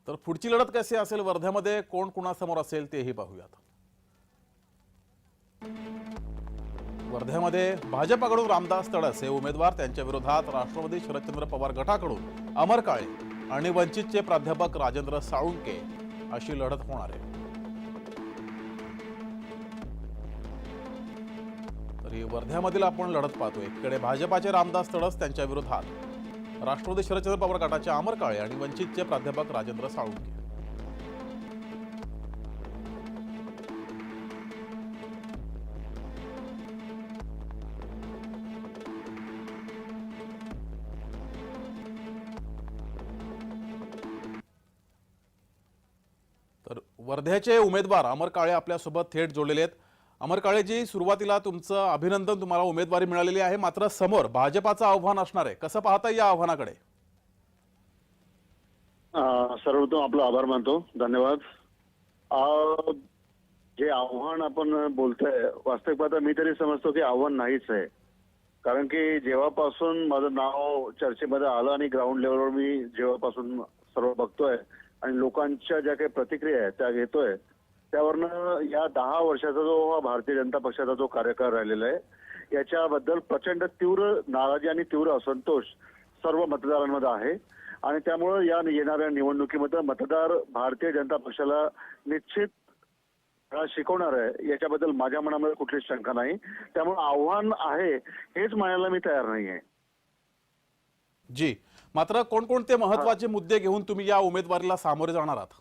तर पुढची लढत कशी असेल, वर्ध्यामध्ये कोण कुणासमोर असेल तेही पाहूयात। वर्ध्यामध्ये भाजपकडून रामदास तडस हे उमेदवार, त्यांच्या विरोधात राष्ट्रवादी शरदचंद्र पवार गटाकडून अमर काळे आणि वंचितचे प्राध्यापक राजेंद्र साळुंके अशी लढत होणार आहे। तरी वर्ध्यामधील आपण लढत पाहतोय। एकीकडे भाजपाचे रामदास तडस, त्यांच्या विरोधात राष्ट्रवादी शरदचंद्र पवार गटाचे अमर काळे आणि वंचितचे प्राध्यापक राजेंद्र साळुंके। तर वर्ध्याचे उमेदवार अमर काळे आपल्यासोबत थेट जोडलेले आहेत। अमर काळेजी, सुरुवातीला तुमचं अभिनंदन, तुम्हाला उमेदवारी मिळालेली आहे, मात्र समोर भाजपाचं आव्हान असणार आहे, कसं पाहता या आव्हानाकडे? सर्वप्रथम आपला आभार मानतो, धन्यवाद। जे आव्हान आपण बोलतोय, वास्तविक पाहता मी तरी समजतो की आव्हान नाहीच आहे। कारण की जेव्हापासून माझं नाव चर्चेमध्ये आलं आणि ग्राउंड लेवलवर मी जेव्हापासून सर्व बघतोय आणि लोकांच्या ज्या काही प्रतिक्रिया आहेत त्या घेतोय, त्यावरनं या 10 वर्षाचा जो हा भारतीय जनता पक्षाचा जो कार्यकाळ राहिलेला आहे याच्याबद्दल प्रचंड तीव्र नाराजी आणि तीव्र असंतोष सर्व मतदारांमध्ये आहे। आणि त्यामुळे या येणाऱ्या निवडणुकीमध्ये मतदार भारतीय जनता पक्षाला निश्चित शिकवणार आहे, याच्याबद्दल माझ्या मनामध्ये कुठलीच शंका नाही। त्यामुळे आव्हान आहे हेच म्हणायला मी तयार नाहीये। जी, मात्र कोणकोणते महत्त्वाचे मुद्दे घेऊन तुम्ही या उमेदवारीला सामोरे जाणार आहात?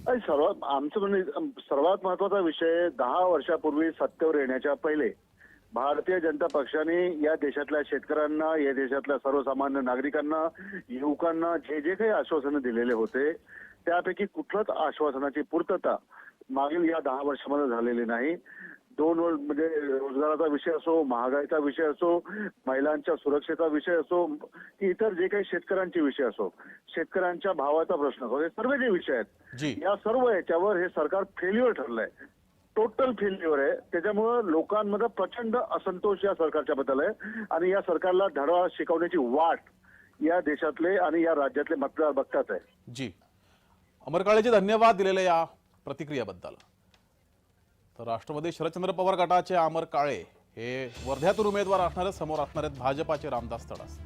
आमचं म्हणजे सर्वात महत्वाचा विषय, 10 वर्षापूर्वी सत्तेवर येण्याच्या पहिले भारतीय जनता पक्षाने या देशातल्या शेतकऱ्यांना, या देशातल्या सर्वसामान्य नागरिकांना, युवकांना जे जे काही आश्वासनं दिलेले होते त्यापैकी कुठल्याच आश्वासनाची पूर्तता मागील या 10 वर्षामध्ये झालेली नाही। म्हणजे रोजगाराचा विषय असो, महागाईचा विषय असो, महिलांच्या सुरक्षेचा विषय असो, की इतर जे काही शेतकऱ्यांचे विषय असो, शेतकऱ्यांच्या भावाचा प्रश्न असो, हे सर्व जे विषय आहेत या सर्व याच्यावर हे सरकार फेल्युअर ठरलंय, टोटल फेल्युअर आहे। त्याच्यामुळे लोकांमध्ये प्रचंड असंतोष या सरकारच्या बद्दल आहे आणि या सरकारला धडा शिकवण्याची वाट या देशातले आणि या राज्यातले मतदार बघतात आहे। जी, अमर काळेजी, धन्यवाद दिलेल्या या प्रतिक्रियाबद्दल। तर राष्ट्रवादी शरदचंद्र पवार गटाचे अमर काळे हे वर्ध्यातून उमेदवार असणारे, समोर असणारे भाजपाचे रामदास तडस।